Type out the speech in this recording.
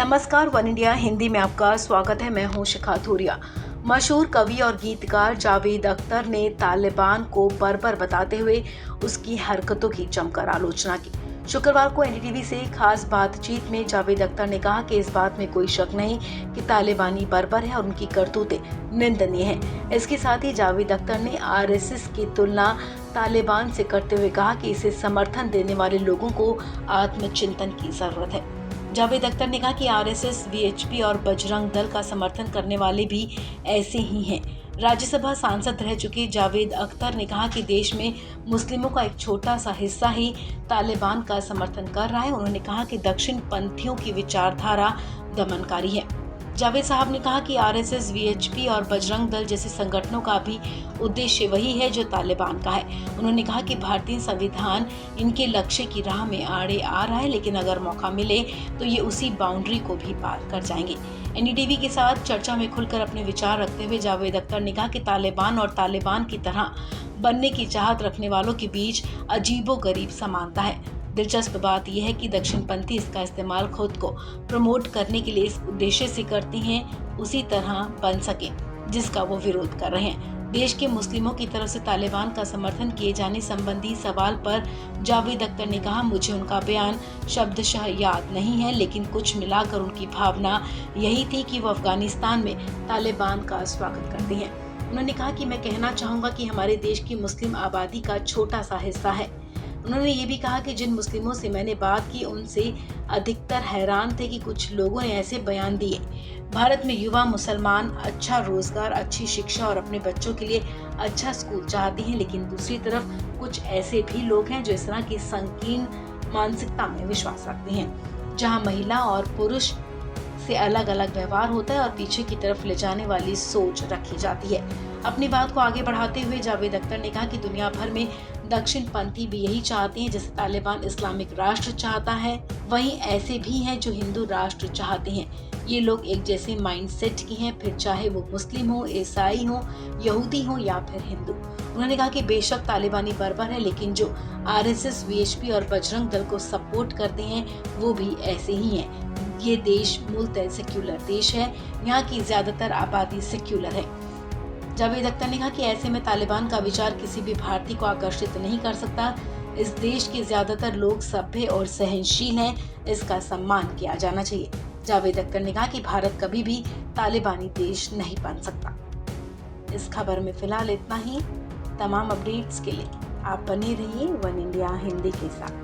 नमस्कार, one India Hindi में आपका स्वागत है। मैं हूं शिखा थोरिया। मशहूर कवि और गीतकार जावेद अख्तर ने तालिबान को बर्बर बताते हुए उसकी हरकतों की जमकर आलोचना की। शुक्रवार को एनडीटीवी से खास बातचीत में जावेद अख्तर ने कहा कि इस बात में कोई शक नहीं कि तालिबानी बर्बर है और उनकी करतूतें निंदनीय हैं। इसके साथ ही जावेद अख्तर ने आरएसएस की तुलना तालिबान से करते हुए कहा कि इसे समर्थन देने वाले लोगों को आत्मचिंतन की जरूरत है। जावेद अख्तर ने कहा कि आरएसएस, वीएचपी और बजरंग दल का समर्थन करने वाले भी ऐसे ही हैं। राज्यसभा सांसद रह चुके जावेद अख्तर ने कहा कि देश में मुस्लिमों का एक छोटा सा हिस्सा ही तालिबान का समर्थन कर रहा है। उन्होंने कहा कि दक्षिण पंथियों की विचारधारा दमनकारी है। जावेद साहब ने कहा कि आरएसएस, वीएचपी और बजरंग दल जैसे संगठनों का भी उद्देश्य वही है जो तालिबान का है। उन्होंने कहा कि भारतीय संविधान इनके लक्ष्य की राह में आड़े आ रहा है, लेकिन अगर मौका मिले तो ये उसी बाउंड्री को भी पार कर जाएंगे। एनडीटीवी के साथ चर्चा में खुलकर अपने विचार रखते हुए जावेद अख्तर ने कहा कि तालिबान और तालिबान की तरह बनने की चाहत रखने वालों के बीच अजीबोगरीब समानता है। दिलचस्प बात यह है कि दक्षिणपंथी इसका इस्तेमाल खुद को प्रमोट करने के लिए इस उद्देश्य से करते हैं उसी तरह बन सके जिसका वो विरोध कर रहे हैं। देश के मुस्लिमों की तरफ से तालिबान का समर्थन किए जाने संबंधी सवाल पर जावेद अख्तर ने कहा, मुझे उनका बयान शब्दशः याद नहीं है, लेकिन कुछ मिलाकर उनकी भावना यही थी कि वो अफगानिस्तान में तालिबान का स्वागत करते हैं। उन्होंने कहा कि मैं कहना चाहूँगा कि हमारे देश की मुस्लिम आबादी का छोटा सा हिस्सा है। उन्होंने ये भी कहा कि जिन मुस्लिमों से मैंने बात की उनसे अधिकतर हैरान थे कि कुछ लोगों ने ऐसे बयान दिए। भारत में युवा मुसलमान अच्छा रोजगार, अच्छी शिक्षा और अपने बच्चों के लिए अच्छा स्कूल चाहते हैं, लेकिन दूसरी तरफ कुछ ऐसे भी लोग हैं जो इस तरह की संकीर्ण मानसिकता में विश्वास रखते हैं, जहां महिला और पुरुष से अलग अलग व्यवहार होता है और पीछे की तरफ ले जाने वाली सोच रखी जाती है। अपनी बात को आगे बढ़ाते हुए जावेद अख्तर ने कहा कि दुनिया भर में दक्षिणपंथी भी यही चाहते हैं। जैसे तालिबान इस्लामिक राष्ट्र चाहता है, वहीं ऐसे भी हैं जो हिंदू राष्ट्र चाहते हैं। ये लोग एक जैसे माइंडसेट की हैं, फिर चाहे वो मुस्लिम हो, ईसाई हो, यहूदी हो या फिर हिंदू। उन्होंने कहा कि बेशक तालिबानी बर्बर है, लेकिन जो आरएसएस, वीएचपी और बजरंग दल को सपोर्ट करते हैं वो भी ऐसे ही हैं। ये देश मूलतः सेक्युलर देश है, यहाँ की ज्यादातर आबादी सेक्युलर है। जावेद अख्तर ने कहा कि ऐसे में तालिबान का विचार किसी भी भारतीय को आकर्षित नहीं कर सकता। इस देश के ज्यादातर लोग सभ्य और सहनशील हैं, इसका सम्मान किया जाना चाहिए। जावेद अख्तर ने कहा कि भारत कभी भी तालिबानी देश नहीं बन सकता। इस खबर में फिलहाल इतना ही। तमाम अपडेट्स के लिए आप बने रहिए वन इंडिया हिंदी के साथ।